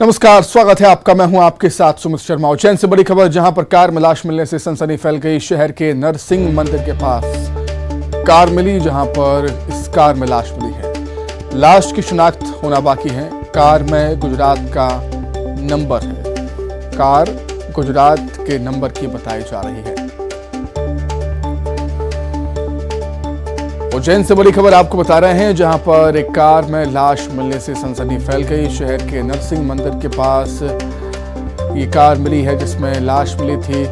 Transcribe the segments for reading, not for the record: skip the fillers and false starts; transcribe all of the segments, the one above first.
नमस्कार, स्वागत है आपका। मैं हूं आपके साथ सुमित शर्मा। उज्जैन से बड़ी खबर, जहां पर कार में लाश मिलने से सनसनी फैल गई। शहर के नरसिंह मंदिर के पास कार मिली, जहां पर इस कार में लाश मिली है। लाश की शिनाख्त होना बाकी है। कार में गुजरात का नंबर है। कार गुजरात के नंबर की बताई जा रही है। उज्जैन से बड़ी खबर आपको बता रहे हैं, जहां पर एक कार में लाश मिलने से सनसनी फैल गई। शहर के नरसिंह मंदिर के पास ये कार मिली है, जिसमें लाश मिली थी।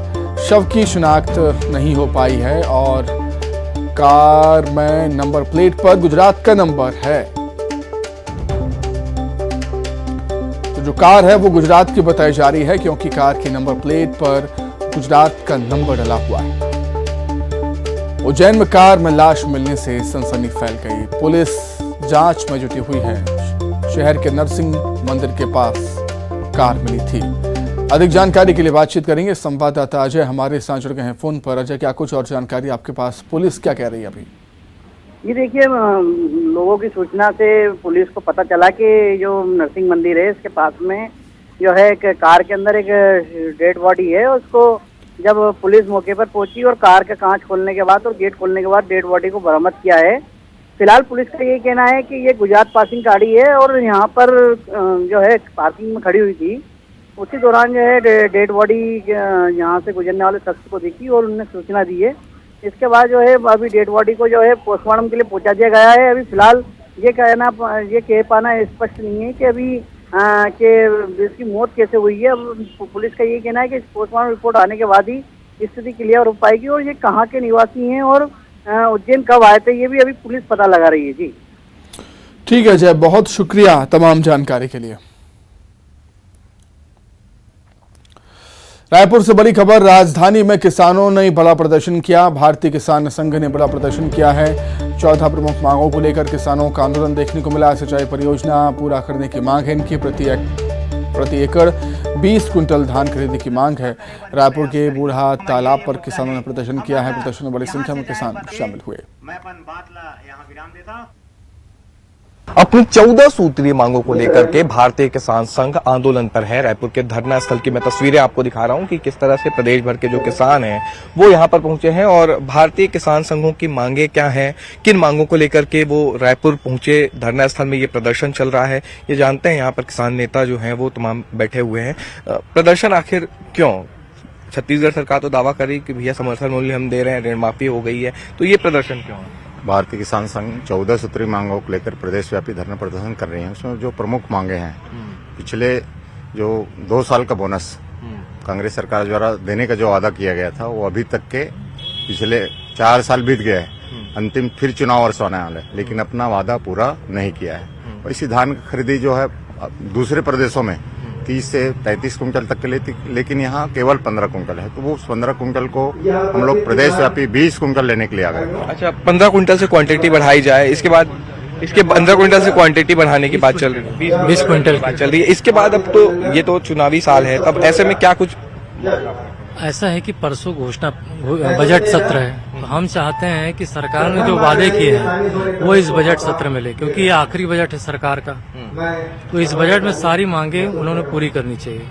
शव की शिनाख्त नहीं हो पाई है और कार में नंबर प्लेट पर गुजरात का नंबर है। तो जो कार है वो गुजरात की बताई जा रही है, क्योंकि कार की नंबर प्लेट पर गुजरात का नंबर डला हुआ है। उज्जैन में कार में लाश मिलने से सनसनी फैल गई। पुलिस जांच में जुटी हुई है। शहर के नरसिंह मंदिर के पास कार मिली थी। अधिक जानकारी के लिए बातचीत करेंगे संवाददाता अजय हमारे साथ जुड़ गए हैं फोन पर। अजय, क्या कुछ और जानकारी आपके पास? पुलिस क्या कह रही है अभी? ये देखिए, लोगों की सूचना से पुलिस को पता चला कि जो नरसिंह मंदिर है इसके पास में जो है एक कार के अंदर एक डेड बॉडी है। उसको जब पुलिस मौके पर पहुंची और कार का कांच खोलने के बाद और गेट खोलने के बाद डेड बॉडी को बरामद किया है। फिलहाल पुलिस का ये कहना है कि ये गुजरात पासिंग गाड़ी है और यहाँ पर जो है पार्किंग में खड़ी हुई थी। उसी दौरान जो है डेड बॉडी यहाँ से गुजरने वाले शख्स को देखी और उन्होंने सूचना दी है। इसके बाद जो है अभी डेड बॉडी को जो है पोस्टमार्टम के लिए पहुँचा दिया गया है। अभी फिलहाल ये कह पाना स्पष्ट नहीं है कि अभी कि इसकी मौत कैसे हुई है। पुलिस का ये कहना है कि पोस्टमार्टम रिपोर्ट आने के बाद ही स्थिति क्लियर हो पाएगी और ये कहाँ के निवासी हैं और उज्जैन कब आए थे, ये भी अभी पुलिस पता लगा रही है। जी ठीक है जय, बहुत शुक्रिया तमाम जानकारी के लिए। रायपुर से बड़ी खबर, राजधानी में किसानों ने बड़ा प्रदर्शन किया। भारतीय किसान संघ ने बड़ा प्रदर्शन किया है। 14 प्रमुख मांगों को लेकर किसानों का आंदोलन देखने को मिला। सिंचाई परियोजना पूरा करने की मांग है इनकी। प्रति एकड़ 20 क्विंटल धान खरीदने की मांग है। रायपुर के बूढ़ा तालाब पर किसानों ने प्रदर्शन किया है। प्रदर्शन में बड़ी संख्या में किसान शामिल हुए। अपनी 14 सूत्रीय मांगों को लेकर के भारतीय किसान संघ आंदोलन पर है। रायपुर के धरना स्थल की मैं तस्वीरें आपको दिखा रहा हूं कि किस तरह से प्रदेश भर के जो किसान हैं वो यहां पर पहुंचे हैं और भारतीय किसान संघों की मांगे क्या हैं, किन मांगों को लेकर के वो रायपुर पहुंचे। धरना स्थल में ये प्रदर्शन चल रहा है, ये जानते हैं यहाँ पर किसान नेता जो हैं वो तमाम बैठे हुए हैं। प्रदर्शन आखिर क्यों? छत्तीसगढ़ सरकार तो दावा करी कि भैया समर्थन मूल्य हम दे रहे हैं, ऋण माफी हो गई है, तो ये प्रदर्शन क्यों है? भारतीय किसान संघ 14 सूत्री मांगों को लेकर प्रदेशव्यापी धरना प्रदर्शन कर रहे हैं। उसमें जो प्रमुख मांगे हैं, पिछले जो 2 साल का बोनस कांग्रेस सरकार द्वारा देने का जो वादा किया गया था वो अभी तक के पिछले 4 साल बीत गए हैं। अंतिम फिर चुनाव वर्ष आने वाले, लेकिन अपना वादा पूरा नहीं किया है। इसी धान की खरीदी जो है दूसरे प्रदेशों में 30 से 35 कुंटल तक के लिए, लेकिन यहाँ केवल 15 कुंटल है। तो वो 15 कुंटल को हम लोग प्रदेश व्यापी 20 कुंटल लेने के लिए आ गए। अच्छा, 15 कुंटल से क्वांटिटी बढ़ाई जाए, इसके बाद इसके 15 कुंटल से क्वांटिटी बढ़ाने की बात चल रही है, 20 कुंटल की चल रही है। इसके बाद अब तो ये तो चुनावी साल है, तब ऐसे में क्या कुछ ऐसा है कि परसों घोषणा बजट सत्र है, तो हम चाहते हैं कि सरकार ने जो वादे किए हैं वो इस बजट सत्र में ले, क्योंकि ये आखिरी बजट है सरकार का। तो इस बजट में सारी मांगे उन्होंने पूरी करनी चाहिए।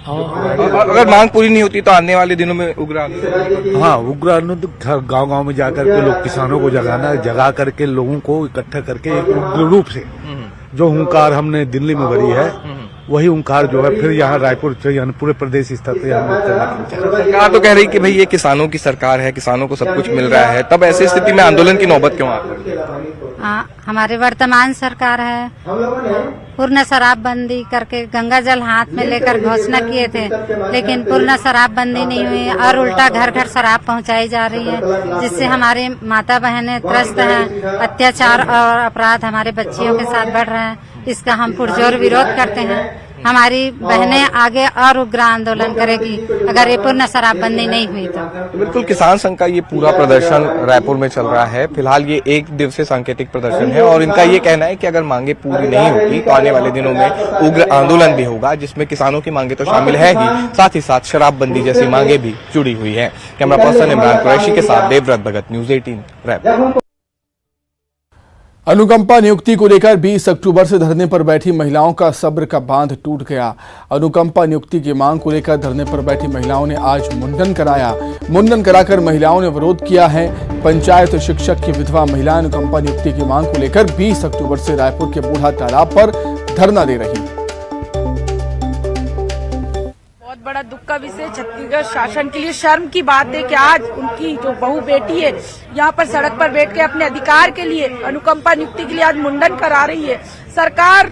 और अगर मांग पूरी नहीं होती तो आने वाले दिनों में उग्र आंदोलन। हाँ, उग्र आंदोलन तो गांव-गांव में जाकर के लोग किसानों को जगा करके लोगों को इकट्ठा करके एक उग्र रूप से जो हुंकार हमने दिल्ली में भरी है वही हुंकार जो है फिर यहाँ रायपुर यानी पूरे प्रदेश स्तर पे सरकार तो कह रही कि भाई ये किसानों की सरकार है, किसानों को सब कुछ मिल रहा है, तब ऐसी स्थिति में आंदोलन की नौबत क्यों आ रही है? हमारी वर्तमान सरकार है, पूर्ण शराबबंदी करके गंगा जल हाथ में लेकर घोषणा किए थे, लेकिन पूर्ण शराबबंदी नहीं हुई और उल्टा घर घर शराब पहुंचाई जा रही है, जिससे हमारे माता बहनें त्रस्त हैं। अत्याचार और अपराध हमारे बच्चियों के साथ बढ़ रहे हैं। इसका हम पुरजोर विरोध करते हैं। हमारी बहनें आगे और उग्र आंदोलन करेगी अगर ये पूर्ण शराबबंदी नहीं हुई तो। बिल्कुल, किसान संघ का ये पूरा प्रदर्शन रायपुर में चल रहा है। फिलहाल ये 1 दिवसीय सांकेतिक प्रदर्शन है और इनका ये कहना है कि अगर मांगे पूरी नहीं होती तो आने वाले दिनों में उग्र आंदोलन भी होगा, जिसमें किसानों की मांगे तो शामिल है ही साथ शराबबंदी जैसी मांगे भी जुड़ी हुई है। कैमरा पर्सन इमरान कुरैशी के साथ देवव्रत भगत, न्यूज़ 18 रायपुर। अनुकंपा नियुक्ति को लेकर 20 अक्टूबर से धरने पर बैठी महिलाओं का सब्र का बांध टूट गया। अनुकंपा नियुक्ति की मांग को लेकर धरने पर बैठी महिलाओं ने आज मुंडन कराया। मुंडन कराकर महिलाओं ने विरोध किया है। पंचायत शिक्षक की विधवा महिला अनुकंपा नियुक्ति की मांग को लेकर 20 अक्टूबर से रायपुर के बूढ़ा तालाब पर धरना दे रही है। बहुत बड़ा दुख का विषय, छत्तीसगढ़ शासन के लिए शर्म की बात है कि आज उनकी जो बहू बेटी है यहाँ पर सड़क पर बैठ के अपने अधिकार के लिए, अनुकंपा नियुक्ति के लिए आज मुंडन करा रही है। सरकार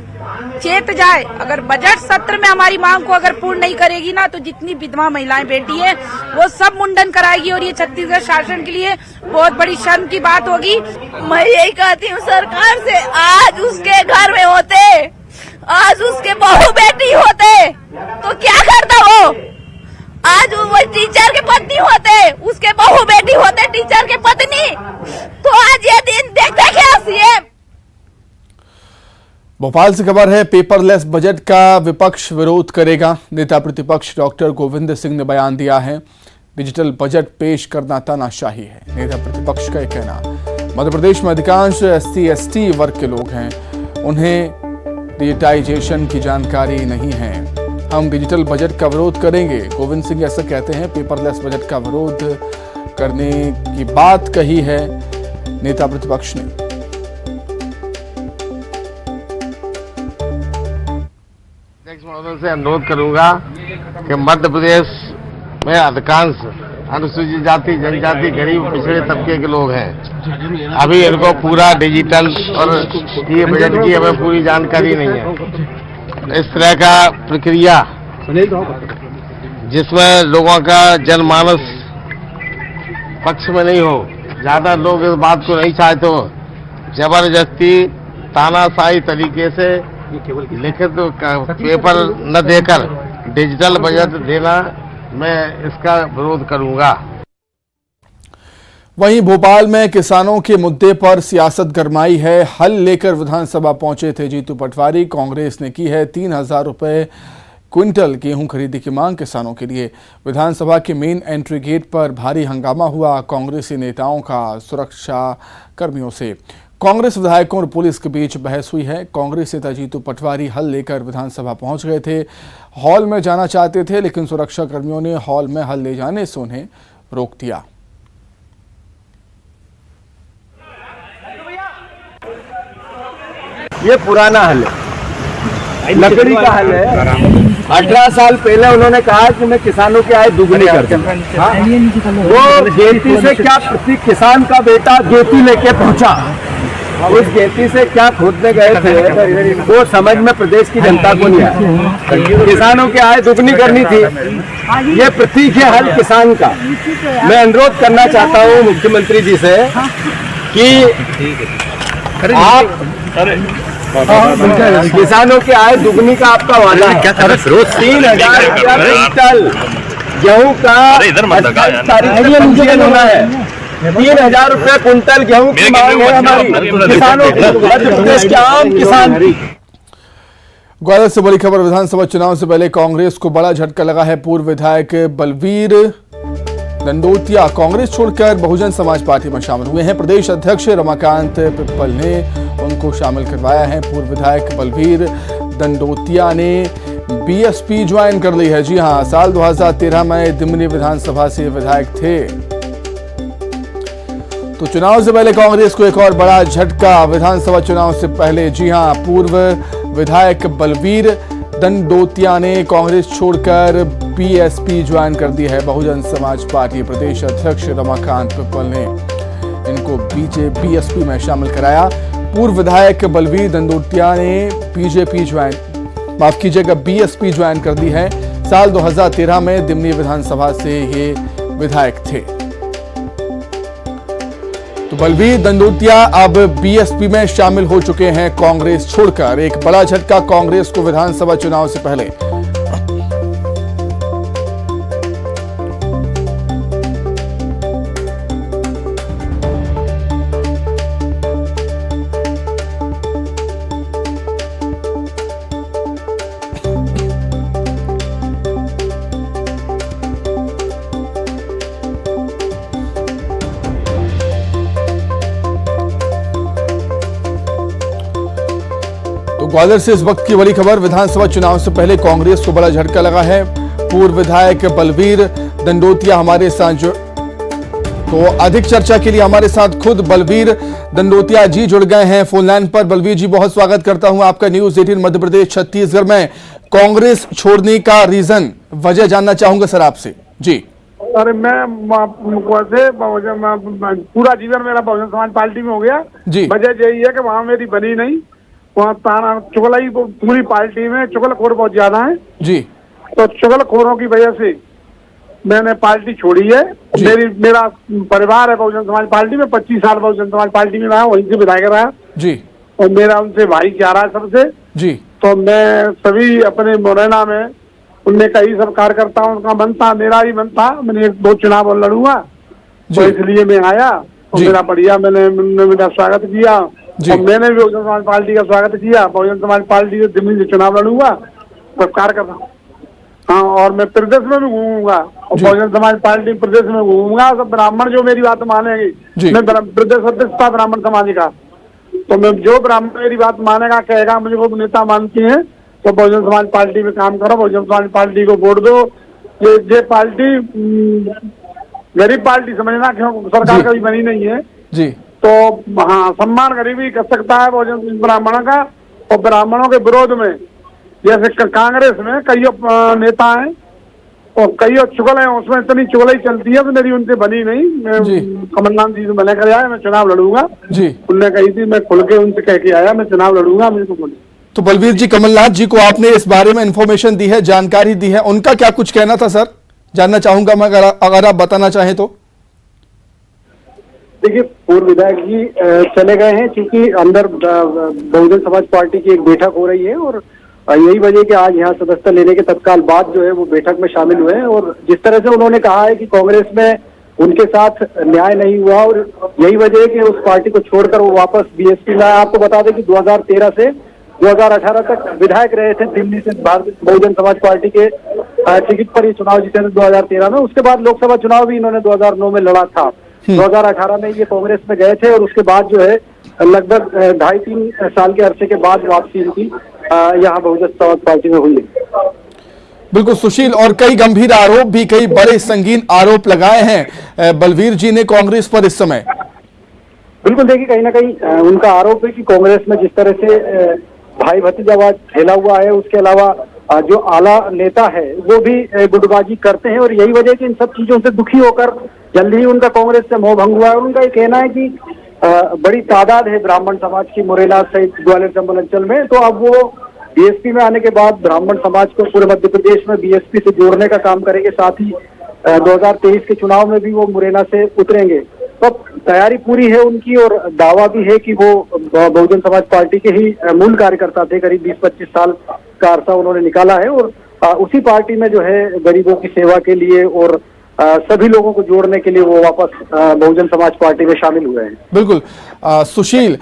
चेत जाए, अगर बजट सत्र में हमारी मांग को अगर पूर्ण नहीं करेगी ना तो जितनी विधवा महिलाएं बेटी है वो सब मुंडन कराएगी और ये छत्तीसगढ़ शासन के लिए बहुत बड़ी शर्म की बात होगी। मैं यही कहती हूँ सरकार से, आज उसके घर में होते, आज उसके बहू बेटी होते तो क्या करता वो? आज वो टीचर के पत्नी होते, उसके बहू बेटी होते टीचर के पत्नी, तो आज ये दिन देखते क्या सीएम। भोपाल से खबर है, पेपरलेस बजट का विपक्ष विरोध करेगा। नेता प्रतिपक्ष डॉक्टर गोविंद सिंह ने बयान दिया है, डिजिटल बजट पेश करना तानाशाही है। नेता प्रतिपक्ष का यह कहना, मध्य प्रदेश में अधिकांश SC/ST वर्ग के लोग हैं, उन्हें डिजिटाइजेशन की जानकारी नहीं है। हम डिजिटल बजट का विरोध करेंगे। गोविंद सिंह ऐसा कहते हैं। पेपरलेस बजट का विरोध करने की बात कही है नेता प्रतिपक्ष ने। अध्यक्ष महोदय से अनुरोध करूंगा कि मध्य प्रदेश में अधिकांश अनुसूचित जाति, जनजाति, गरीब, पिछड़े तबके के लोग हैं। अभी इनको पूरा डिजिटल और ये बजट की हमें पूरी जानकारी नहीं है। इस तरह का प्रक्रिया जिसमें लोगों का जनमानस पक्ष में नहीं हो, ज्यादा लोग इस बात को नहीं चाहते हो, जबरदस्ती तानाशाही तरीके से लिखित पेपर न देकर डिजिटल बजट देना, मैं इसका विरोध करूंगा। वहीं भोपाल में किसानों के मुद्दे पर सियासत गरमाई है। हल लेकर विधानसभा पहुंचे थे जीतू पटवारी। कांग्रेस ने की है 3000 रुपए क्विंटल गेहूं खरीदी की मांग किसानों के लिए। विधानसभा के मेन एंट्री गेट पर भारी हंगामा हुआ कांग्रेसी नेताओं का सुरक्षा कर्मियों से। कांग्रेस विधायकों और पुलिस के बीच बहस हुई है। कांग्रेस नेता जीतू पटवारी हल लेकर विधानसभा पहुंच गए थे। हॉल में जाना चाहते थे, लेकिन सुरक्षा कर्मियों ने हॉल में हल ले जाने से उन्हें रोक दिया। ये पुराना हल है, लकड़ी का हल है। 18 साल पहले उन्होंने कहा कि मैं किसानों की आय दुगनी कर दूंगा। वो गेती से क्या, प्रति किसान का बेटा गेती लेके पहुंचा, उस गेती से क्या खोदने गए थे वो समझ में प्रदेश की जनता को नहीं आया। किसानों की आय दुगनी करनी थी, ये प्रतीक है हल किसान का। मैं अनुरोध करना चाहता हूँ मुख्यमंत्री जी से कि आप किसानों की आय दुगनी का आपका वादा है। 3000 रुपया क्विंटल गेहूं का तारीख होना है। 3000 रुपया क्विंटल गेहूं की मांग है हमारी किसानों की, मध्य प्रदेश के आम किसान। ग्वालियर से बड़ी खबर, विधानसभा चुनाव से पहले कांग्रेस को बड़ा झटका लगा है। पूर्व विधायक बलवीर दंडोतिया कांग्रेस छोड़कर बहुजन समाज पार्टी में शामिल हुए हैं। प्रदेश अध्यक्ष रमाकांत पिप्पल ने उनको शामिल करवाया है। पूर्व विधायक बलवीर दंडोतिया ने BSP ज्वाइन कर ली है। जी हां, साल 2013 में दिमनी विधानसभा से विधायक थे। तो चुनाव से पहले कांग्रेस को एक और बड़ा झटका विधानसभा चुनाव से पहले। जी हां, पूर्व विधायक बलवीर दंडोतिया ने कांग्रेस छोड़कर BSP ज्वाइन कर दी है। बहुजन समाज पार्टी प्रदेश अध्यक्ष रमाकांत पिप्पल ने इनको BSP में शामिल कराया। पूर्व विधायक बलवीर दंडोतिया ने BSP ज्वाइन कर दी है। साल 2013 में दिमनी विधानसभा से ये विधायक थे। तो बलवीर दंडोतिया अब BSP में शामिल हो चुके हैं कांग्रेस छोड़कर। एक बड़ा झटका कांग्रेस को विधानसभा चुनाव से पहले। ग्वालियर से इस वक्त की बड़ी खबर। विधानसभा चुनाव से पहले कांग्रेस को बड़ा झटका लगा है। पूर्व विधायक बलवीर दंडोतिया हमारे साथ तो अधिक चर्चा के लिए हमारे साथ खुद बलवीर दंडोतिया जी जुड़ गए हैं फोन लाइन पर। बलवीर जी, बहुत स्वागत करता हूं आपका न्यूज 18 मध्य प्रदेश छत्तीसगढ़ में। कांग्रेस छोड़ने का रीजन, वजह जानना चाहूंगा सर आपसे जी। अरे पूरा जीवन मेरा बहुजन समाज पार्टी में हो गया जी। वजह यही है कि वहाँ मेरी बनी नहीं, वहाँ ताना चुगलाई पूरी पार्टी में चुगलखोर बहुत ज्यादा है जी। तो चुगलखोरों की वजह से मैंने पार्टी छोड़ी है। मेरा परिवार है बहुजन समाज पार्टी में, 25 साल बहुजन समाज पार्टी में रहा, वहीं से विधायक रहा जी। और मेरा उनसे भाईचारा है सबसे जी। तो मैं सभी अपने मुरैना में उनने कई सब कार्यकर्ताओं का मन था, मेरा ही मन था, मैंने 2 चुनाव और लड़ूंगा तो इसलिए मैं आया और मेरा बढ़िया मैंने मेरा स्वागत किया और मैंने भी बहुजन समाज पार्टी का स्वागत किया। बहुजन समाज पार्टी से दिल्ली से चुनाव लड़ूंगा तो कार्यकर्ता, हाँ, और मैं प्रदेश में भी घूमूंगा और बहुजन समाज पार्टी प्रदेश में घूमूंगा। सब ब्राह्मण जो मेरी बात मानेंगे, मैं प्रदेश अध्यक्ष था ब्राह्मण समाज का, तो मैं जो ब्राह्मण मेरी बात मानेगा कहेगा मुझे वो नेता मानती है तो बहुजन समाज पार्टी में काम करो, बहुजन समाज पार्टी को वोट दो। ये पार्टी गरीब पार्टी समझना, क्यों सरकार कभी बनी नहीं है जी। तो हाँ, सम्मान गरीबी कर सकता है बहुजन ब्राह्मणों का। और ब्राह्मणों के विरोध में जैसे कांग्रेस में कई नेता हैं और कई चुगल हैं, उसमें इतनी चुगलाई चलती है तो मेरी उनसे बनी नहीं। मैं कमलनाथ जी से मिले कर आया, मैं चुनाव लड़ूंगा जी। उनने कही थी, मैं खुल के उनसे कह के आया मैं चुनाव लड़ूंगा, मुझे तो बोली। तो बलवीर जी, कमलनाथ जी को आपने इस बारे में इंफॉर्मेशन दी है, जानकारी दी है, उनका क्या कुछ कहना था सर, जानना चाहूंगा मैं, अगर आप बताना चाहें तो। देखिए, पूर्व विधायक जी चले गए हैं क्योंकि अंदर बहुजन समाज पार्टी की एक बैठक हो रही है और यही वजह कि आज यहाँ सदस्यता लेने के तत्काल बाद जो है वो बैठक में शामिल हुए हैं। और जिस तरह से उन्होंने कहा है कि कांग्रेस में उनके साथ न्याय नहीं हुआ और यही वजह है कि उस पार्टी को छोड़कर वो वापस बीएसपी में आए। आपको बता दें कि 2013 से 2018 तक विधायक रहे थे दिल्ली से भारतीय बहुजन समाज पार्टी के टिकट पर ही चुनाव जीते थे 2013 में। उसके बाद लोकसभा चुनाव भी इन्होंने 2009 में लड़ा था। 2018 में ये कांग्रेस में गए थे और उसके बाद जो है लगभग 2.5-3 साल के अरसे के बाद वापसी इनकी यहाँ बहुजन समाज पार्टी में हुई है। बिल्कुल सुशील, और कई गंभीर आरोप भी, कई बड़े संगीन आरोप लगाए हैं बलवीर जी ने कांग्रेस पर इस समय। बिल्कुल, देखिए कहीं ना कहीं उनका आरोप है कि कांग्रेस में जिस तरह से भाई भतीजावाद फैला हुआ है, उसके अलावा जो आला नेता है वो भी गुटबाजी करते हैं और यही वजह कि इन सब चीजों से दुखी होकर जल्दी ही उनका कांग्रेस से मोह भंग हुआ है। और उनका ये कहना है कि बड़ी तादाद है ब्राह्मण समाज की मुरैना सहित ग्वालियर चंबल अंचल में, तो अब वो बीएसपी में आने के बाद ब्राह्मण समाज को पूरे मध्य प्रदेश में बीएसपी से जोड़ने का काम करेंगे। साथ ही 2023 के चुनाव में भी वो मुरैना से उतरेंगे। तो तैयारी पूरी है उनकी और दावा भी है कि वो बहुजन समाज पार्टी के ही मूल कार्यकर्ता थे। करीब 20-25 साल का अरसा उन्होंने निकाला है और उसी पार्टी में जो है गरीबों की सेवा के लिए और सभी लोगों को जोड़ने के लिए वो वापस बहुजन समाज पार्टी में शामिल हुए हैं। बिल्कुल सुशील,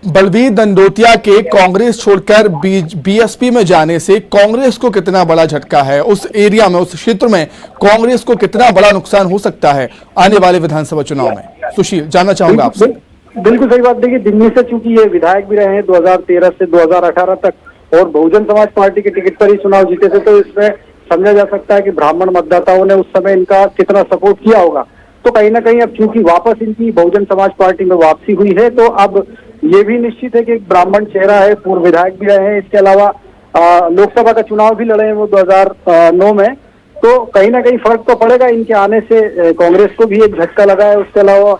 बलवीर दंडोतिया के कांग्रेस छोड़कर बीएसपी में जाने से कांग्रेस को कितना बड़ा झटका है, उस एरिया में, उस क्षेत्र में कांग्रेस को कितना बड़ा नुकसान हो सकता है आने वाले विधानसभा चुनाव में, सुशील जानना चाहूंगा आपसे। बिल्कुल सही बात। देखिए, दिल्ली से चूंकि ये विधायक भी रहे हैं 2013 से 2018 तक और बहुजन समाज पार्टी के टिकट पर ही चुनाव जीते थे, तो इसमें समझा जा सकता है कि ब्राह्मण मतदाताओं ने उस समय इनका कितना सपोर्ट किया होगा। तो कहीं ना कहीं अब चूंकि वापस इनकी बहुजन समाज पार्टी में वापसी हुई है तो अब ये भी निश्चित है कि एक ब्राह्मण चेहरा है, पूर्व विधायक भी रहे हैं, इसके अलावा लोकसभा का चुनाव भी लड़े हैं वो 2009 में, तो कहीं ना कहीं फर्क तो पड़ेगा इनके आने से। कांग्रेस को भी एक झटका लगा है, उसके अलावा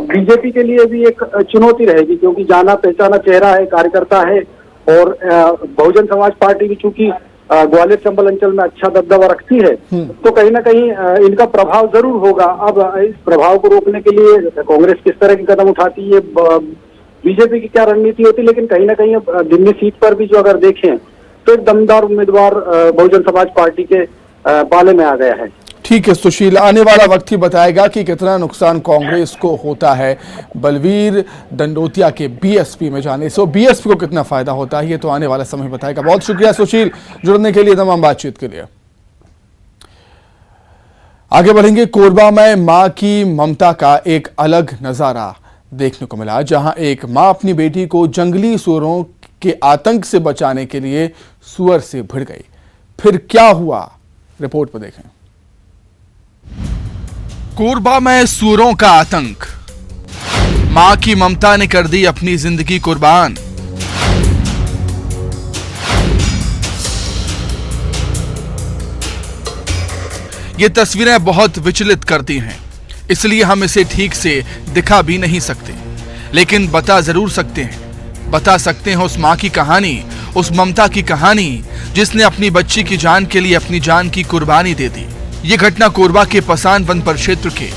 बीजेपी के लिए भी एक चुनौती रहेगी क्योंकि जाना पहचाना चेहरा है, कार्यकर्ता है और बहुजन समाज पार्टी भी चूंकि ग्वालियर चंबल अंचल में अच्छा दबदबा रखती है तो कहीं ना कहीं इनका प्रभाव जरूर होगा। अब इस प्रभाव को रोकने के लिए कांग्रेस किस तरह के कदम उठाती है, बीजेपी की क्या रणनीति होती है, लेकिन कहीं ना कहीं अब दिल्ली सीट पर भी जो अगर देखें तो एक दमदार उम्मीदवार बहुजन समाज पार्टी के पाले में आ गया है। ठीक है सुशील, आने वाला वक्त ही बताएगा कि कितना नुकसान कांग्रेस को होता है बलवीर दंडोतिया के बीएसपी में जाने से, बीएसपी को कितना फायदा होता है ये तो आने वाला समय बताएगा। बहुत शुक्रिया सुशील जुड़ने के लिए, तमाम बातचीत के लिए। आगे बढ़ेंगे। कोरबा में मां की ममता का एक अलग नजारा देखने को मिला, जहां एक मां अपनी बेटी को जंगली सूरों के आतंक से बचाने के लिए सुअर से भिड़ गई। फिर क्या हुआ, रिपोर्ट में देखें। कोरबा में सुअरों का आतंक, मां की ममता ने कर दी अपनी जिंदगी कुर्बान। ये तस्वीरें बहुत विचलित करती हैं, इसलिए हम इसे ठीक से दिखा भी नहीं सकते, लेकिन बता जरूर सकते हैं। बता सकते हैं उस मां की कहानी, उस ममता की कहानी जिसने अपनी बच्ची की जान के लिए अपनी जान की कुर्बानी दे दी। ये घटना कोरबा के पसान वन परिक्षेत्र के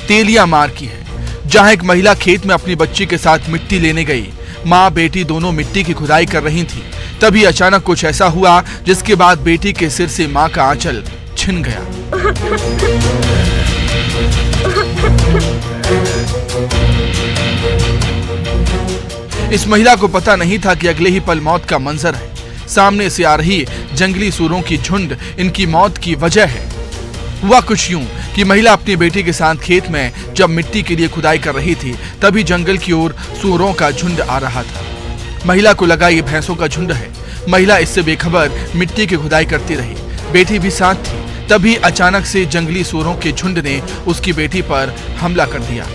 तेलिया मार की है, जहां एक महिला खेत में अपनी बच्ची के साथ मिट्टी लेने गई। मां बेटी दोनों मिट्टी की खुदाई कर रही थी, तभी अचानक कुछ ऐसा हुआ जिसके बाद बेटी के सिर से मां का आंचल छिन गया। इस महिला को पता नहीं था कि अगले ही पल मौत का मंजर है। सामने से आ रही जंगली सूरों की झुंड इनकी मौत की वजह है। हुआ कुछ यूं कि महिला अपनी बेटी के साथ खेत में जब मिट्टी के लिए खुदाई कर रही थी, तभी जंगल की ओर सूरों का झुंड आ रहा था। महिला को लगा ये भैंसों का झुंड है। महिला इससे बेखबर मिट्टी की खुदाई करती रही, बेटी भी साथ थी। तभी अचानक से जंगली सूरों के झुंड ने उसकी बेटी पर हमला कर दिया।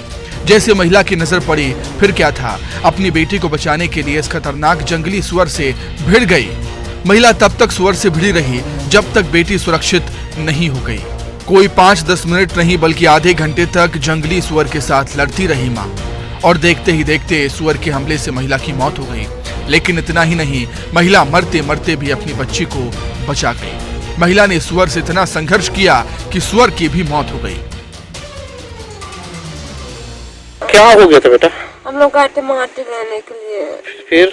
जैसे महिला की नजर पड़ी, फिर क्या था, अपनी बेटी को बचाने के लिए इस खतरनाक जंगली सुअर से भिड़ गई। महिला तब तक सुअर से भिड़ी रही जब तक बेटी सुरक्षित नहीं हो गई। कोई 5-10 मिनट नहीं बल्कि आधे घंटे तक जंगली सुअर के साथ लड़ती रही मां, और देखते ही देखते सुअर के हमले से महिला की मौत हो गई। लेकिन इतना ही नहीं, महिला मरते मरते भी अपनी बच्ची को बचा गई। महिला ने सुअर से इतना संघर्ष किया कि सुअर की भी मौत हो गई। क्या हो गया था बेटा? हम लोग गए थे माटी लेने के लिए।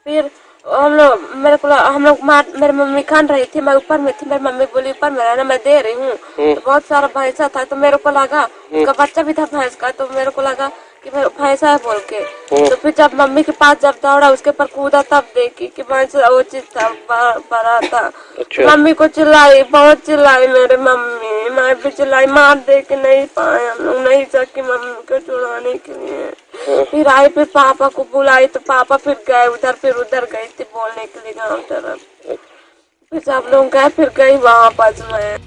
फिर हम लोग मेरी मम्मी खान रही थी, मैं ऊपर में थी। मेरी मम्मी बोली ऊपर में रहना, मैं दे रही हूँ। तो बहुत सारा भैंसा था, तो मेरे को लगा उसका बच्चा भी था भैंस का, तो मेरे को लगा कि भैंसा है बोल के। तो फिर जब मम्मी के पास जब दौड़ा, उसके पर कूदा, तब देखी कि भैंस वो चीज था, बड़ा था। अच्छा। मम्मी को चिल्लाई, बहुत चिल्लाई मेरे मम्मी, मैं भी चिल्लाई, मार दे के नहीं पाए हम लोग, नहीं सकी मम्मी को छुड़ाने के लिए। फिर आई, फिर पापा को बुलाई, तो पापा फिर गए उधर, फिर उधर गई थी बोलने के लिए गाँव तरफ। फिर सब लोग गए, फिर गई वहाँ पास में।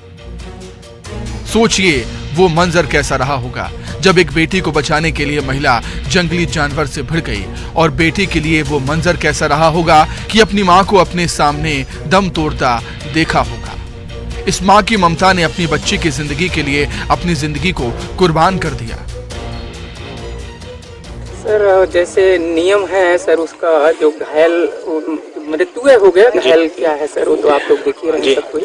सोचिए वो मंजर कैसा रहा होगा जब एक बेटी को बचाने के लिए महिला जंगली जानवर से भिड़ गई, और बेटी के लिए वो मंजर कैसा रहा होगा कि अपनी मां को अपने सामने दम तोड़ता देखा होगा। इस मां की ममता ने अपनी बच्ची की जिंदगी के लिए अपनी जिंदगी को कुर्बान कर दिया। सर जैसे नियम है सर, उसका जो घायल मृत्यु हो गया, घायल क्या है सर, वो तो आप लोग देखिए रहे सब कोई,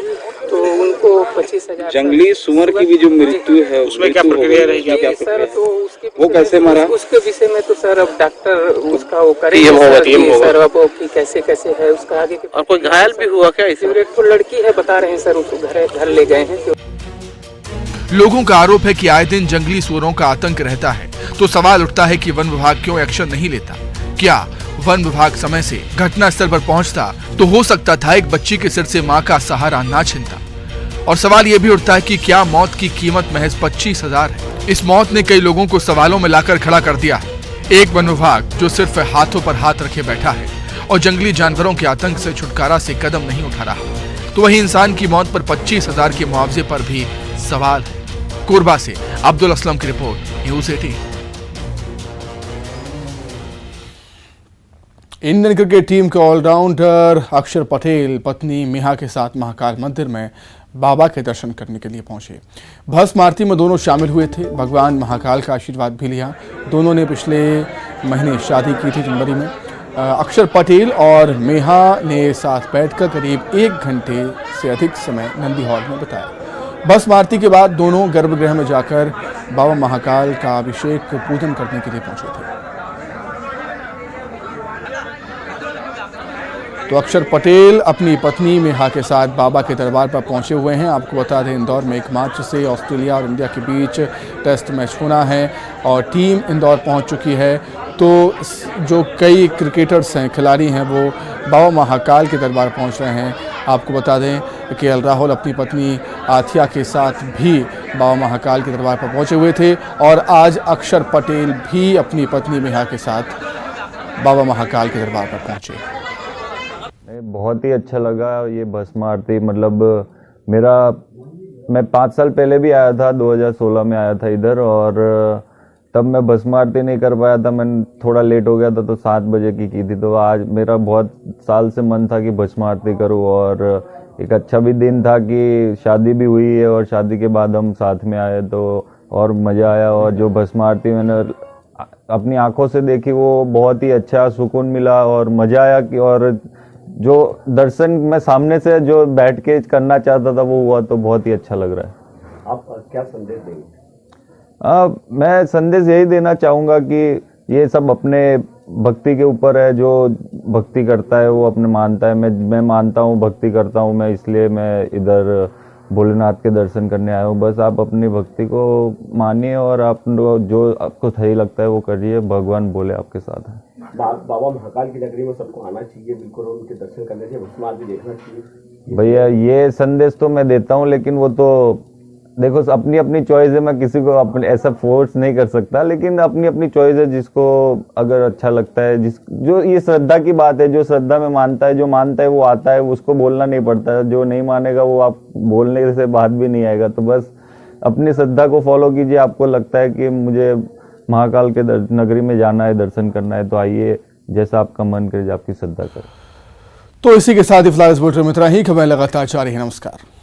तो उनको 25,000। जंगली सुअर की भी जो मृत्यु है उसमें क्या प्रक्रिया रहेगी सर? तो उसके वो कैसे मरा, उसके विषय में तो सर अब डॉक्टर उसका वो करेंगे सर, अब कि कैसे कैसे है उसका आगे। और कोई घायल भी हुआ क्या? एक तो लड़की है बता रहे हैं सर, उसको घर ले गए हैं। लोगों का आरोप है कि आए दिन जंगली सुअरों का आतंक रहता है, तो सवाल उठता है कि वन विभाग क्यों एक्शन नहीं लेता। क्या वन विभाग समय से घटना स्थल पर पहुंचता तो हो सकता था एक बच्ची के सिर से मां का सहारा ना छिनता। और सवाल यह भी उठता है कि क्या मौत की कीमत महज 25,000 है? इस मौत ने कई लोगों को सवालों में लाकर खड़ा कर दिया है। एक वन विभाग जो सिर्फ हाथों पर हाथ रखे बैठा है और जंगली जानवरों के आतंक से छुटकारा से कदम नहीं उठा रहा, तो वही इंसान की मौत पर 25,000 के मुआवजे पर भी सवाल है। कोरबा से अब्दुल असलम की report, news 18। Indian cricket team के ऑलराउंडर अक्षर पटेल पत्नी मेहा के साथ महाकाल मंदिर में बाबा के दर्शन करने के लिए पहुंचे। भस्म आरती में दोनों शामिल हुए थे, भगवान महाकाल का आशीर्वाद भी लिया। दोनों ने पिछले महीने शादी की थी जनवरी में। अक्षर पटेल और मेहा ने साथ बैठकर करीब 1 घंटे से अधिक समय नंदी हॉल में बिताया। भस्म आरती के बाद दोनों गर्भगृह में जाकर बाबा महाकाल का अभिषेक पूजन करने के लिए पहुंचे थे। तो अक्षर पटेल अपनी पत्नी मेहा के साथ बाबा के दरबार पर पहुंचे हुए हैं। आपको बता दें, इंदौर में 1 मार्च से ऑस्ट्रेलिया और इंडिया के बीच टेस्ट मैच होना है और टीम इंदौर पहुंच चुकी है। तो जो कई क्रिकेटर्स हैं, खिलाड़ी हैं, वो बाबा महाकाल के दरबार पहुंच रहे हैं। आपको बता दें कि एल राहुल अपनी पत्नी आथिया के साथ भी बाबा महाकाल के दरबार पर पहुंचे हुए थे और आज अक्षर पटेल भी अपनी पत्नी मेहा के साथ बाबा महाकाल के दरबार पर पहुंचे। बहुत ही अच्छा लगा ये भस्म आरती। मतलब मैं 5 साल पहले भी आया था, 2016 में आया था इधर, और तब मैं भस्म आरती नहीं कर पाया था, मैं थोड़ा लेट हो गया था, तो 7 बजे की थी। तो आज मेरा बहुत साल से मन था कि भस्म आरती करूं, और एक अच्छा भी दिन था कि शादी भी हुई है और शादी के बाद हम साथ में आए, तो और मज़ा आया। और जो भस्म आरती मैंने अपनी आंखों से देखी वो बहुत ही अच्छा सुकून मिला और मज़ा आया कि, और जो दर्शन मैं सामने से जो बैठ के करना चाहता था वो हुआ, तो बहुत ही अच्छा लग रहा है। आप क्या संदेश देंगे? मैं संदेश यही देना चाहूँगा कि ये सब अपने भक्ति के ऊपर है, जो भक्ति करता है वो अपने मानता है। मैं मानता हूँ, भक्ति करता हूँ मैं, इसलिए मैं इधर भोलेनाथ के दर्शन करने आया हूँ। बस आप अपनी भक्ति को मानिए और आप जो आपको सही लगता है वो करिए, भगवान भोले आपके साथ है। बाबा महाकाल की नगरी में सबको आना चाहिए, बिल्कुल उनके दर्शन करने चाहिए, भस्म आरती देखना चाहिए। भैया ये संदेश तो मैं देता हूँ, लेकिन वो तो देखो अपनी अपनी चॉइस है, मैं किसी को अपने ऐसा फोर्स नहीं कर सकता, लेकिन अपनी अपनी चॉइस है, जिसको अगर अच्छा लगता है, जो ये श्रद्धा की बात है, जो श्रद्धा में मानता है, जो मानता है वो आता है, उसको बोलना नहीं पड़ता है। जो नहीं मानेगा वो आप बोलने से बात भी नहीं आएगा। तो बस अपनी श्रद्धा को फॉलो कीजिए। आपको लगता है कि मुझे महाकाल के नगरी में जाना है, दर्शन करना है, तो आइए, जैसा आपका मन करे, आपकी श्रद्धा करे। तो इसी के साथ ही फिलहाल इस बुलेटिन में इतना ही। खबरें लगातार जारी है। नमस्कार।